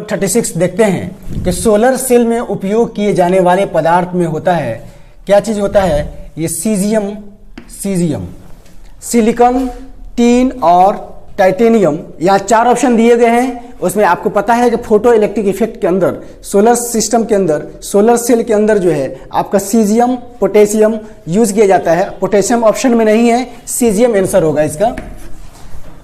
36 देखते हैं कि सोलर सेल में उपयोग किए जाने वाले पदार्थ में होता है, क्या चीज़ होता है? ये सीजियम, सिलिकॉन, टीन और टाइटेनियम। यहाँ 4 ऑप्शन दिए गए हैं। उसमें आपको पता है कि फोटो इलेक्ट्रिक इफेक्ट के अंदर, सोलर सिस्टम के अंदर, सोलर सेल के अंदर जो है आपका सीजियम, पोटेशियम यूज किया जाता है। पोटेशियम ऑप्शन में नहीं है, सीजियम आंसर होगा इसका।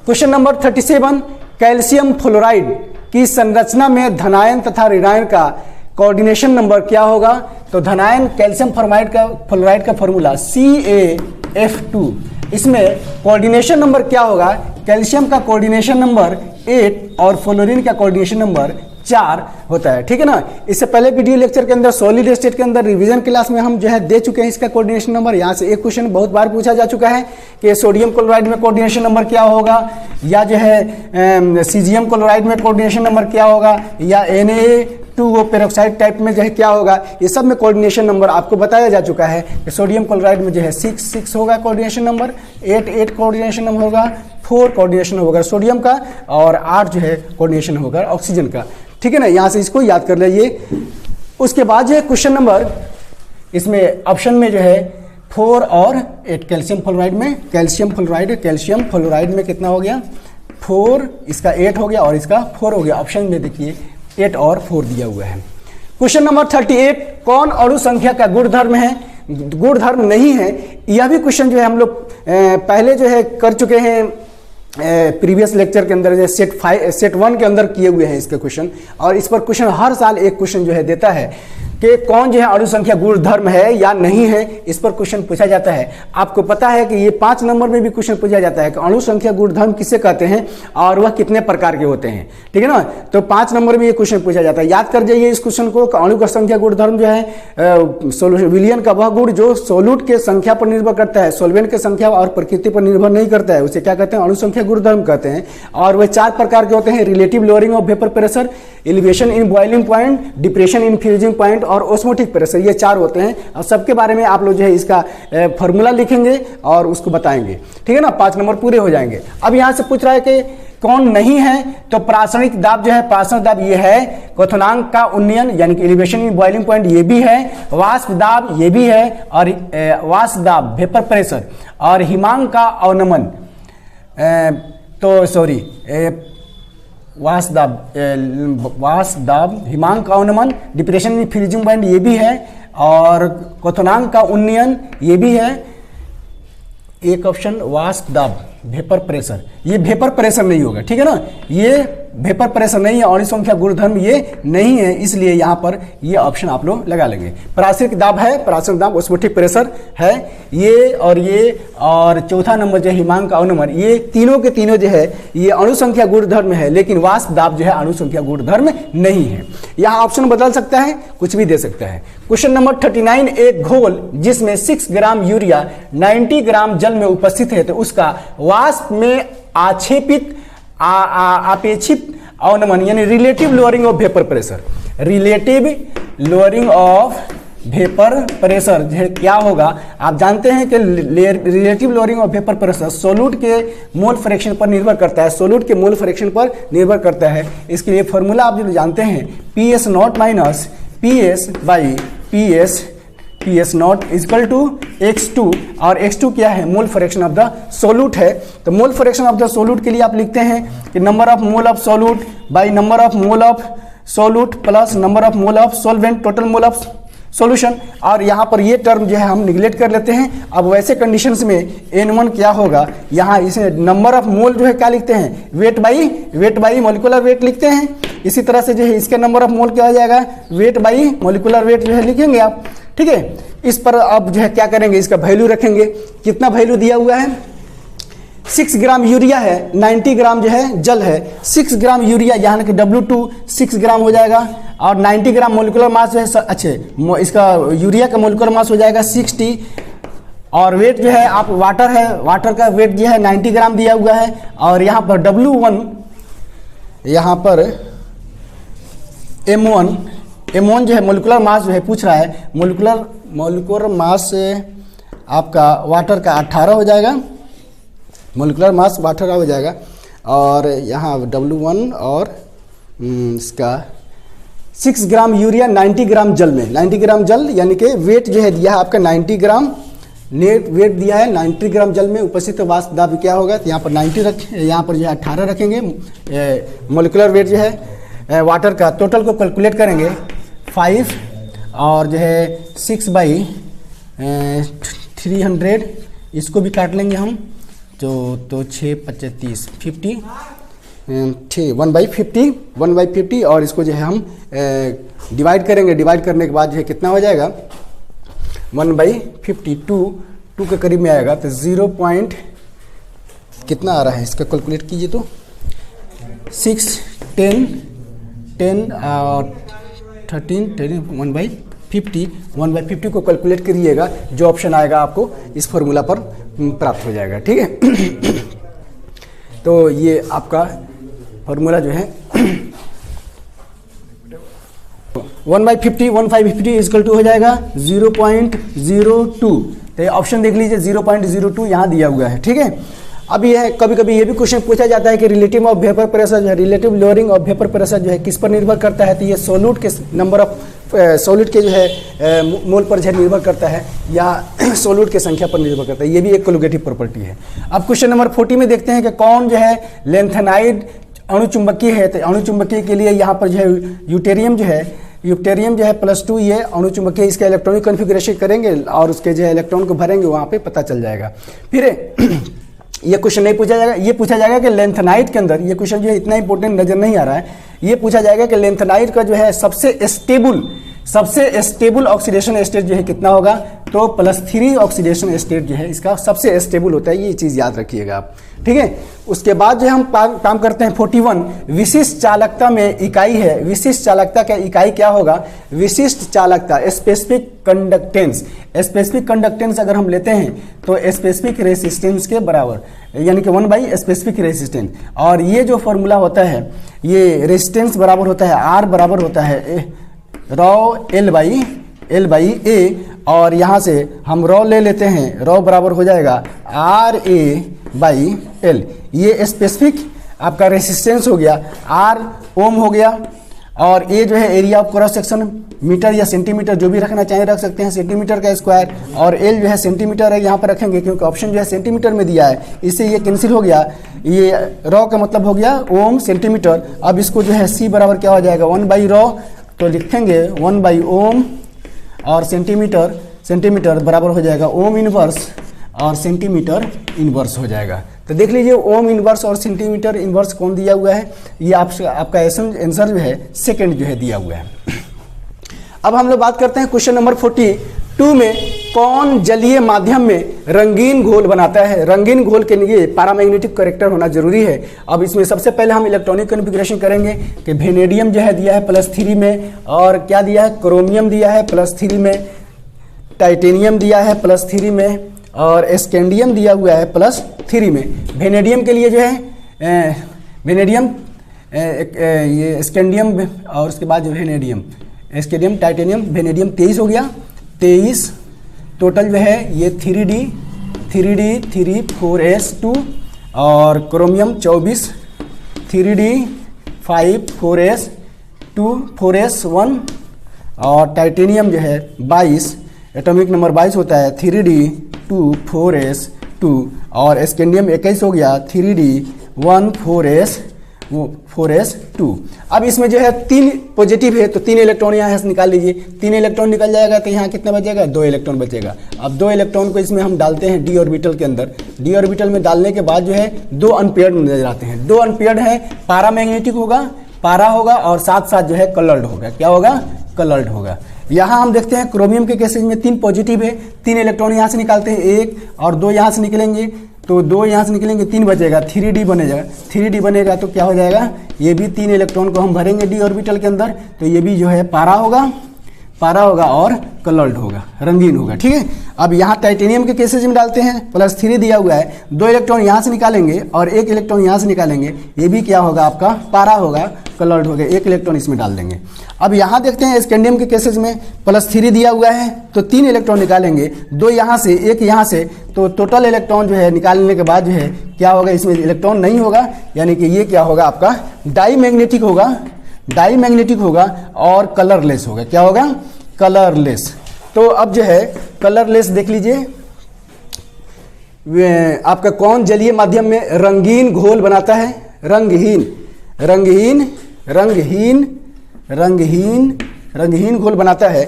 क्वेश्चन नंबर 37, कैल्शियम फ्लोराइड की संरचना में धनायन तथा ऋणायन का कोऑर्डिनेशन नंबर क्या होगा? तो धनायन कैल्शियम फ्लोराइड का फॉर्मूला CaF2। इसमें कोऑर्डिनेशन नंबर क्या होगा? कैल्शियम का कोऑर्डिनेशन नंबर 8 और फ्लोरीन का कोऑर्डिनेशन नंबर 4 होता है। ठीक है ना। इससे पहले वीडियो लेक्चर के अंदर सॉलिड स्टेट के अंदर रिवीजन क्लास में हम जो है दे चुके हैं इसका कोऑर्डिनेशन नंबर। यहाँ से एक क्वेश्चन बहुत बार पूछा जा चुका है कि सोडियम क्लोराइड में कोऑर्डिनेशन नंबर क्या होगा, या जो है सीजियम क्लोराइड में कोऑर्डिनेशन नंबर क्या होगा, या Na2O पेरोक्साइड टाइप में जो है क्या होगा। ये सब में कोऑर्डिनेशन नंबर आपको बताया जा चुका है कि सोडियम क्लोराइड में जो है 6 होगा कोऑर्डिनेशन नंबर, 8 कोऑर्डिनेशन नंबर होगा, 4 कोऑर्डिनेशन होगा सोडियम का, और 8 जो है कोऑर्डिनेशन होगा ऑक्सीजन का। ठीक है ना। यहाँ से इसको याद कर लीजिए। उसके बाद जो है क्वेश्चन नंबर, इसमें ऑप्शन में जो है 4 और 8 कैल्शियम फ्लोराइड में, कैल्शियम फ्लोराइड में कितना हो गया? 4, इसका 8 हो गया और इसका 4 हो गया। ऑप्शन में देखिए 8 और 4 दिया हुआ है। क्वेश्चन नंबर 38, कौन अणु संख्या का गुणधर्म है? गुणधर्म नहीं है। यह भी क्वेश्चन जो है हम लोग पहले जो है कर चुके हैं प्रीवियस लेक्चर के अंदर, सेट 1 के अंदर किए हुए हैं इसके क्वेश्चन। और इस पर क्वेश्चन हर साल एक क्वेश्चन जो है देता है कि कौन जो है अणु संख्या गुणधर्म है या नहीं है, इस पर क्वेश्चन पूछा जाता है। आपको पता है कि ये 5 नंबर में भी क्वेश्चन पूछा जाता है कि अणु संख्या गुणधर्म किसे कहते हैं और वह कितने प्रकार के होते हैं। ठीक है ना। तो 5 नंबर में ये क्वेश्चन पूछा जाता है। याद कर जाइए इस क्वेश्चन को। अणु का संख्या गुणधर्म जो है विलियन का वह गुण जो सोलूट के संख्या पर निर्भर करता है, सोलवेंट के संख्या और प्रकृति पर निर्भर नहीं करता है, उसे क्या कहते हैं? अणु संख्या गुणधर्म कहते हैं। और वह 4 प्रकार के होते हैं: relative lowering of vapour pressure, elevation in boiling point, depression in freezing point और ऑस्मोटिक प्रेशर। ये 4 होते हैं और सबके बारे में आप लोग जो है इसका फॉर्मूला लिखेंगे और उसको बताएंगे। ठीक है ना। 5 नंबर पूरे हो जाएंगे। अब यहाँ से पूछ रहा है कि कौन नहीं है, तो प्रासंगिक दाब जो है, प्रासंगिक दाब ये है, क्वथनांक का उन्नयन यानी कि एलिवेशन इन बॉइलिंग पॉइंट ये भी है, वाष्प दाब ये भी है, और वाष्प दाब वेपर प्रेशर, और हिमांक का अवनमन, तो सॉरी वाष्प दाब, हिमांक का अवनमन, डिप्रेशन इन फ्रीजिंग पॉइंट ये भी है, और क्वथनांक का उन्नयन ये भी है। एक ऑप्शन वाष्प दाब, वेपर प्रेशर, ये वेपर प्रेशर नहीं होगा। ठीक है ना। ये वेपर प्रेशर नहीं है, अणु संख्या गुणधर्म ये नहीं है, इसलिए यहाँ पर ये ऑप्शन आप लोग लगा लेंगे। प्रासंगिक दाब है, प्रासंगिक दाब, ऑस्मोटिक प्रेशर है ये, और चौथा नंबर जो है हिमांक का अवनमन, ये तीनों के तीनों जो है ये अणु संख्या गुणधर्म है, लेकिन वाष्प दाब जो है अणु संख्या गुणधर्म नहीं है। यहाँ ऑप्शन बदल सकता है, कुछ भी दे सकता है। क्वेश्चन नंबर 39, एक घोल जिसमें 6 ग्राम यूरिया 90 ग्राम जल में उपस्थित है, तो उसका वाष्प में आपेक्षित अवनमन यानी relative lowering of vapour pressure, relative lowering of vapour pressure जो क्या होगा? आप जानते हैं कि relative lowering of vapour pressure सोलूट के मोल फ्रैक्शन पर निर्भर करता है, सोलूट के मोल फ्रैक्शन पर निर्भर करता है। इसके लिए फॉर्मूला आप जो जानते हैं, PS0 minus PS not equal to X2, और X2 क्या है? Mole fraction of the solute है। तो mole fraction of the solute के लिए आप लिखते हैं कि number of mole of solute by number of mole of solute plus number of mole of solvent, total mole of solution. और यहाँ पर ये टर्म जो है हम निगलेक्ट कर लेते हैं। अब वैसे कंडीशंस में N1 क्या होगा? यहाँ इसे नंबर ऑफ मोल जो है क्या लिखते हैं? वेट बाई मोलिकुलर वेट लिखते हैं। इसी तरह से जो है इसके नंबर ऑफ मोल क्या हो जाएगा? वेट बाई मोलिकुलर वेट जो है लिखेंगे आप। ठीक है। इस पर अब जो है क्या करेंगे? इसका वैल्यू रखेंगे। कितना वैल्यू दिया हुआ है? 6 ग्राम यूरिया है, 90 ग्राम जो है जल है। 6 ग्राम यूरिया यानी कि W2 6 ग्राम हो जाएगा, और 90 ग्राम मोलिकुलर मास जो है, अच्छे इसका यूरिया का मोलिकुलर मास हो जाएगा 60, और वेट जो है आप वाटर है, वाटर का वेट जो है 90 ग्राम दिया हुआ है, और यहाँ पर W1, यहाँ पर M1 जो है मोलिकुलर मास जो है पूछ रहा है, मोलिकुलर मास आपका वाटर का 18 हो जाएगा, मोलिकुलर मास 18 हो जाएगा, और यहाँ W1 और इसका 6 ग्राम यूरिया 90 ग्राम जल में, 90 ग्राम जल यानी कि वेट जो है दिया है आपका 90 ग्राम, नेट वेट दिया है 90 ग्राम जल में उपस्थित वाष्प दाब क्या होगा, तो यहाँ पर 90 यहाँ पर जो है 18 रखेंगे। मोलिकुलर वेट जो है वाटर का टोटल को कैलकुलेट करेंगे 5 और जो है 6/300 इसको भी काट लेंगे हम, तो 6 5 30 50 1/50 और इसको जो है हम डिवाइड करेंगे। डिवाइड करने के बाद जो है कितना हो जाएगा 1/50 2 के करीब में आएगा, तो 0 पॉइंट कितना आ रहा है इसका कैलकुलेट कीजिए, तो 6 10 और 13 1/50 को कैलकुलेट करिएगा, जो ऑप्शन आएगा आपको इस फॉर्मूला पर प्राप्त हो जाएगा। ठीक है तो ये आपका फॉर्मूला जो है 1/50 इक्वल टू हो जाएगा 0.02। तो ऑप्शन देख लीजिए 0.02 यहाँ दिया हुआ है। ठीक है, अब ये कभी कभी ये भी क्वेश्चन पूछा जाता है कि रिलेटिव ऑफ वेपर प्रेशर जो है, relative lowering of vapour pressure जो है किस पर निर्भर करता है, तो ये सोल्यूट के नंबर ऑफ सोल्यूट के जो है मोल पर जो है निर्भर करता है या सोल्यूट के संख्या पर निर्भर करता है। ये भी एक कोलिगेटिव प्रॉपर्टी है। अब क्वेश्चन नंबर 40 में देखते हैं कि कौन जो है लेंथेनाइड अणुचुंबकीय है, तो अणुचुंबकीय के लिए यहाँ पर जो है यूटेरियम जो है +2 ये अणुचुंबकीय, इसका इलेक्ट्रॉनिक कॉन्फ़िगरेशन करेंगे और उसके जो है इलेक्ट्रॉन को भरेंगे, वहाँ पे पता चल जाएगा। फिर ये क्वेश्चन नहीं पूछा जाएगा, ये पूछा जाएगा कि लेंथेनाइड के अंदर, ये क्वेश्चन जो है इतना इंपॉर्टेंट नजर नहीं आ रहा है, ये पूछा जाएगा कि लेंथेनाइड का जो है सबसे स्टेबल ऑक्सीडेशन स्टेट जो है कितना होगा, तो +3 ऑक्सीडेशन स्टेट जो है इसका सबसे स्टेबल होता है, ये चीज़ याद रखिएगा आप। ठीक है, उसके बाद जो हम काम करते हैं 41 विशिष्ट चालकता में इकाई है। विशिष्ट चालकता का इकाई क्या होगा, विशिष्ट चालकता स्पेसिफिक कंडक्टेंस। स्पेसिफिक कंडक्टेंस अगर हम लेते हैं तो स्पेसिफिक रेसिस्टेंस के बराबर, यानी कि 1/स्पेसिफिक रेसिस्टेंस। और ये जो फॉर्मूला होता है, ये रेसिस्टेंस बराबर होता है R बराबर होता है ρ L/A, और यहाँ से हम ρ ले लेते हैं, ρ बराबर हो जाएगा RA/L। ये स्पेसिफिक आपका रेसिस्टेंस हो गया, R ओम हो गया, और ये जो है area of cross section metre या सेंटीमीटर जो भी रखना चाहें रख सकते हैं, सेंटीमीटर का स्क्वायर, और L जो है सेंटीमीटर है, यहाँ पर रखेंगे क्योंकि ऑप्शन जो है सेंटीमीटर में दिया है, इससे ये कैंसिल हो गया। ये ρ का मतलब हो गया ओम सेंटीमीटर। अब इसको जो है C बराबर क्या हो जाएगा 1/ρ, तो लिखेंगे 1/ओम और सेंटीमीटर बराबर हो जाएगा ओम इनवर्स और सेंटीमीटर इनवर्स हो जाएगा। तो देख लीजिए ओम इनवर्स और सेंटीमीटर इनवर्स कौन दिया हुआ है, ये आपका आंसर जो है सेकंड जो है दिया हुआ है। अब हम लोग बात करते हैं क्वेश्चन नंबर 42 में, कौन जलीय माध्यम में रंगीन घोल बनाता है। रंगीन घोल के लिए पैरामैग्नेटिक कैरेक्टर होना जरूरी है। अब इसमें सबसे पहले हम इलेक्ट्रॉनिक कॉन्फ़िगरेशन करेंगे कि वेनेडियम जो है दिया है +3 में, और क्या दिया है, क्रोमियम दिया है +3 में, टाइटेनियम दिया है +3 में, और स्कैंडियम दिया हुआ है +3 में। वेनेडियम के लिए जो है वेनेडियम ये स्कैंडियम और उसके बाद जो वेनेडियम, स्कैंडियम, टाइटेनियम, वेनेडियम 23 हो गया, 23 टोटल जो है ये 3D 4s2, और क्रोमियम 24 3D 5 4s2 4s1, और टाइटेनियम जो है 22, एटॉमिक नंबर 22 होता है, 3D 2 4s2, और स्कैंडियम 21 हो गया, 3D 1 4s2। अब इसमें जो है 3 पॉजिटिव है, तो 3 इलेक्ट्रॉन यहाँ से निकाल लीजिए, 3 इलेक्ट्रॉन निकल जाएगा, तो यहाँ कितना बचेगा, 2 इलेक्ट्रॉन बचेगा। अब 2 इलेक्ट्रॉन को इसमें हम डालते हैं डी ऑर्बिटल के अंदर। डी ऑर्बिटल में डालने के बाद जो है 2 अनपेयर्ड नजर आते हैं। 2 अनपेयर्ड है, पैरामैग्नेटिक होगा, पारा होगा, और साथ साथ जो है कलर्ड होगा। क्या होगा, कलर्ड होगा। यहाँ हम देखते हैं क्रोमियम के केसेज में 3 पॉजिटिव है, 3 इलेक्ट्रॉन यहाँ से निकालते हैं, 1 और 2 यहाँ से निकलेंगे, तो 2 यहाँ से निकलेंगे, 3 बचेगा, 3D बनेगा। 3D बनेगा तो क्या हो जाएगा, ये भी 3 इलेक्ट्रॉन को हम भरेंगे डी ऑर्बिटल के अंदर, तो ये भी जो है पारा होगा और कलर्ड होगा, रंगीन होगा। ठीक है, अब यहाँ टाइटेनियम के केसेज में डालते हैं, +3 दिया हुआ है, 2 इलेक्ट्रॉन यहाँ से निकालेंगे और 1 इलेक्ट्रॉन यहाँ से निकालेंगे, ये भी क्या होगा, आपका पारा होगा, कलर्ड होगा, 1 इलेक्ट्रॉन इसमें डाल देंगे। अब यहाँ देखते हैं स्कैंडियम के केसेज में +3 दिया हुआ है, तो 3 इलेक्ट्रॉन निकालेंगे, 2 यहाँ से 1 यहाँ से, तो टोटल इलेक्ट्रॉन जो है निकालने के बाद जो है क्या होगा, इसमें इलेक्ट्रॉन नहीं होगा, यानी कि ये क्या होगा, आपका डाई मैग्नेटिक होगा। डाई मैग्नेटिक होगा और कलरलेस होगा। क्या होगा? कलरलेस। तो अब जो है कलरलेस देख लीजिए, आपका कौन जलीय माध्यम में रंगीन घोल बनाता है? रंगहीन रंगहीन रंगहीन रंगहीन रंगहीन घोल बनाता है।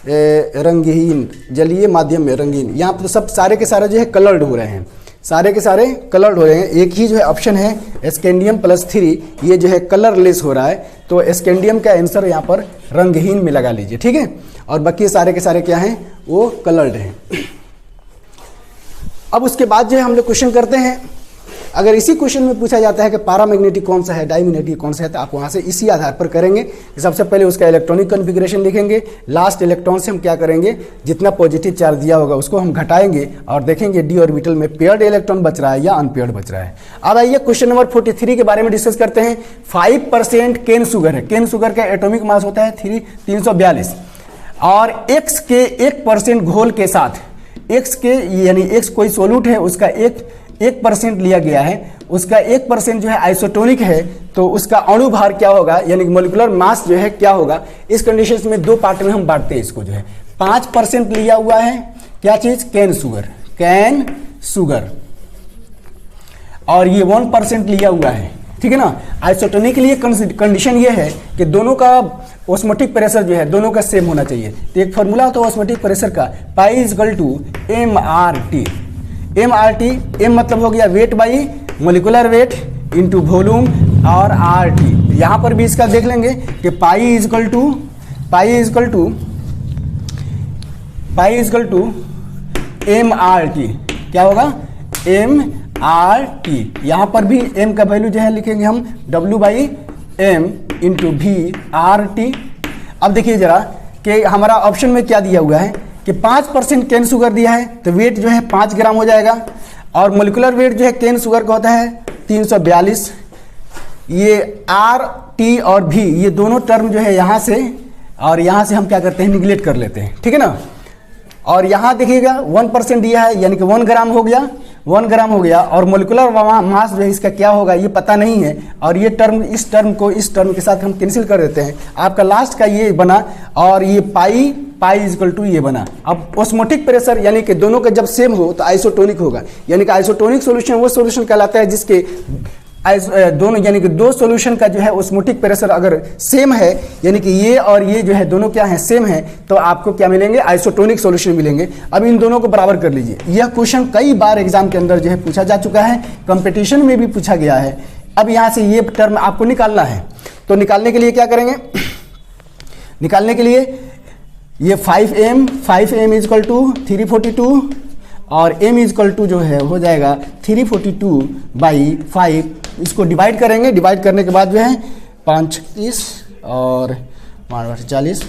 रंगहीन जलीय माध्यम में रंगीन, यहाँ पर सब सारे के सारे जो है कलर्ड हो रहे हैं, सारे के सारे कलर्ड हो रहे हैं। एक ही जो है ऑप्शन है स्कैंडियम +3, ये जो है कलरलेस हो रहा है। तो स्कैंडियम का आंसर यहाँ पर रंगहीन में लगा लीजिए, ठीक है। और बाकी सारे के सारे क्या हैं? वो कलर्ड हैं। अब उसके बाद जो है हम लोग क्वेश्चन करते हैं। अगर इसी क्वेश्चन में पूछा जाता है कि पैरामैग्नेटिक कौन सा है, डाईमैग्नेटिक कौन सा है, तो आप वहाँ से इसी आधार पर करेंगे। सबसे पहले उसका इलेक्ट्रॉनिक कॉन्फ़िगरेशन लिखेंगे, लास्ट इलेक्ट्रॉन से हम क्या करेंगे, जितना पॉजिटिव चार्ज दिया होगा उसको हम घटाएंगे और देखेंगे डी ऑर्बिटल में पेयर्ड इलेक्ट्रॉन बच रहा है या अनपेयर्ड बच रहा है। अब आइए क्वेश्चन नंबर 43 के बारे में डिस्कस करते हैं। 5% केन शुगर है। केन शुगर का एटॉमिक मास होता है 342 और एक्स के 1% घोल के साथ, एक्स के यानी एक्स कोई सोल्यूट है, उसका 1% लिया गया है, उसका 1% जो है आइसोटोनिक है, तो उसका अणु भार क्या होगा, यानी मोलिकुलर मास जो है क्या होगा। इस कंडीशन में दो पार्ट में हम बांटते हैं इसको। जो है 5% लिया हुआ है क्या चीज? कैन शुगर, कैन शुगर, और ये 1% लिया हुआ है, ठीक है ना। आइसोटोनिक के लिए कंडीशन ये है कि दोनों का ऑस्मोटिक प्रेशर जो है दोनों का सेम होना चाहिए। तो एक फार्मूला होता है ऑस्मोटिक प्रेशर का, पाई = MRT। MRT, M मतलब हो गया weight by molecular weight into volume और RT। यहाँ पर भी इसका देख लेंगे कि पाई MRT क्या होगा? MRT। यहाँ पर भी M का वैल्यू जो है लिखेंगे हम W/M इंटू VRT। अब देखिए जरा कि हमारा ऑप्शन में क्या दिया हुआ है कि 5% कैन शुगर दिया है, तो वेट जो है 5 ग्राम हो जाएगा, और मोलिकुलर वेट जो है कैन शुगर का होता है 342। ये RT और V ये दोनों टर्म जो है यहाँ से और यहाँ से हम क्या करते हैं, निगलेक्ट कर लेते हैं, ठीक है ना। और यहाँ देखिएगा 1% दिया है, यानी कि 1 ग्राम हो गया, 1 ग्राम हो गया, और मोलिकुलर मास जो है इसका क्या होगा ये पता नहीं है, और ये टर्म इस टर्म को इस टर्म के साथ हम कैंसिल कर देते हैं। आपका लास्ट का ये बना, और ये पाई = ये बना। अब ऑस्मोटिक प्रेशर यानी कि दोनों का जब सेम हो तो आइसोटोनिक होगा, यानी कि आइसोटोनिक सॉल्यूशन वो सॉल्यूशन कहलाता है जिसके दोनों यानी कि दो सॉल्यूशन का जो है ऑस्मोटिक प्रेशर अगर सेम है, यानी कि ये और ये जो है दोनों क्या है, सेम है, तो आपको क्या मिलेंगे, आइसोटोनिक सॉल्यूशन मिलेंगे। अब इन दोनों को बराबर कर लीजिए। यह क्वेश्चन कई बार एग्जाम के अंदर जो है पूछा जा चुका है, कंपटीशन में भी पूछा गया है। अब यहाँ से ये टर्म आपको निकालना है, तो निकालने के लिए क्या करेंगे, निकालने के लिए ये 5m = 342 और m = जो है हो जाएगा 342/5। इसको डिवाइड करेंगे, डिवाइड करने के बाद जो है 5 30 और 40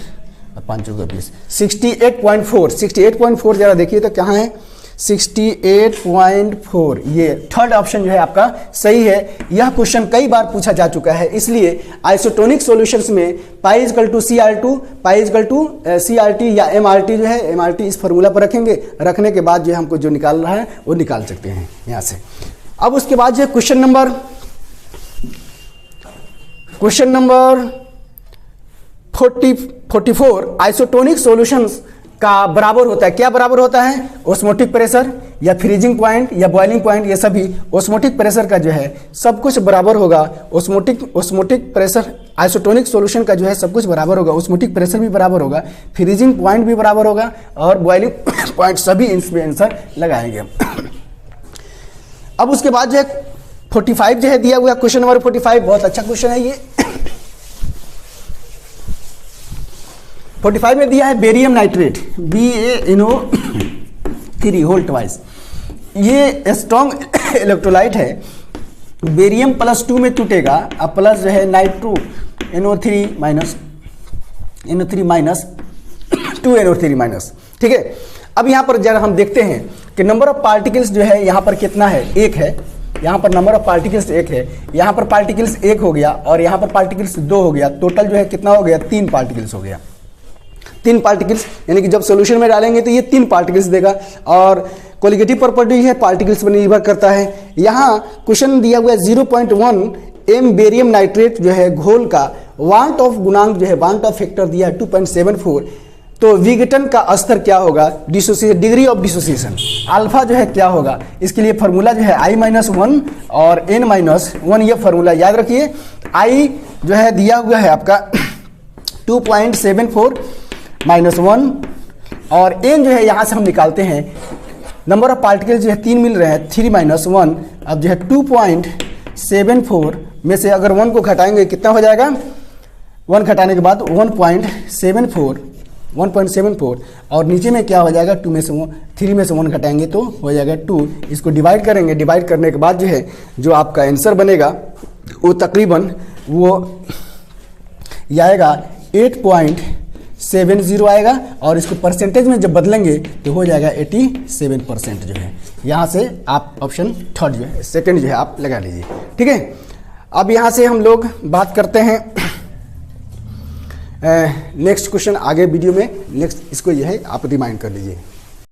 और 5 20 68.4 जरा देखिए तो कहाँ है, 68.4। ये थर्ड ऑप्शन जो है आपका सही है। यह क्वेश्चन कई बार पूछा जा चुका है, इसलिए आइसोटोनिक सॉल्यूशंस में पाई = CR2, पाई = CRT या MRT जो है, MRT इस फार्मूला पर रखेंगे, रखने के बाद जो है हमको जो निकालना है वो निकाल सकते हैं यहाँ से। अब उसके बाद जो है क्वेश्चन नंबर 44 आइसोटोनिक सॉल्यूशंस का बराबर होता है। क्या बराबर होता है? ऑस्मोटिक प्रेशर या फ्रीजिंग पॉइंट या बॉइलिंग पॉइंट, ये सभी ऑस्मोटिक प्रेशर का जो है सब कुछ बराबर होगा। ऑस्मोटिक प्रेशर आइसोटोनिक सॉल्यूशन का जो है सब कुछ बराबर होगा, ऑस्मोटिक प्रेशर भी बराबर होगा, फ्रीजिंग पॉइंट भी बराबर होगा और बॉइलिंग पॉइंट, सभी इसमें आंसर लगाएंगे। अब उसके बाद जो है 45 जो है दिया हुआ क्वेश्चन नंबर 45, बहुत अच्छा क्वेश्चन है ये। 45 में दिया है barium nitrate BaNO3 whole twice. ये स्ट्रॉन्ग इलेक्ट्रोलाइट है, बेरियम +2 में टूटेगा, अब प्लस जो है नाइट्रो NO3 माइनस 2NO3 ठीक है। अब यहाँ पर जरा हम देखते हैं कि नंबर ऑफ पार्टिकल्स जो है यहाँ पर कितना है, 1 है। यहाँ पर नंबर ऑफ पार्टिकल्स 1 है, यहाँ पर पार्टिकल्स 1 हो गया और यहाँ पर पार्टिकल्स 2 हो गया। टोटल जो है कितना हो गया, 3 पार्टिकल्स हो गया। 3 पार्टिकल्स यानी कि जब सॉल्यूशन में डालेंगे तो ये 3 पार्टिकल्स देगा। और कोलिगेटिव प्रॉपर्टी है, पार्टिकल्स पर निर्भर करता है। यहाँ क्वेश्चन दिया हुआ है 0.1 m बेरियम नाइट्रेट जो है घोल का वांट ऑफ गुणांक जो है, वांट ऑफ फैक्टर दिया है 2.74, तो विघटन का स्तर क्या होगा, dissociation, degree of dissociation alpha जो है क्या होगा। इसके लिए फार्मूला जो है i-1 और n-1, ये फार्मूला याद रखिए। i जो है दिया हुआ है आपका 2.74 -1 और n जो है यहाँ से हम निकालते हैं, नंबर ऑफ पार्टिकल जो है 3 मिल रहे हैं, 3 - 1। अब जो है 2.74 में से अगर 1 को घटाएंगे कितना हो जाएगा, 1 घटाने के बाद 1.74 और नीचे में क्या हो जाएगा, 3 में से 1 घटाएंगे तो हो जाएगा 2। इसको डिवाइड करेंगे, डिवाइड करने के बाद जो है जो आपका आंसर बनेगा वो तकरीबन वो आएगा 8.70 आएगा और इसको परसेंटेज में जब बदलेंगे तो हो जाएगा 87% जो है। यहाँ से आप ऑप्शन थर्ड जो है, सेकंड जो है आप लगा लीजिए, ठीक है। अब यहाँ से हम लोग बात करते हैं नेक्स्ट क्वेश्चन, आगे वीडियो में नेक्स्ट इसको जो है आप रिमाइंड कर लीजिए।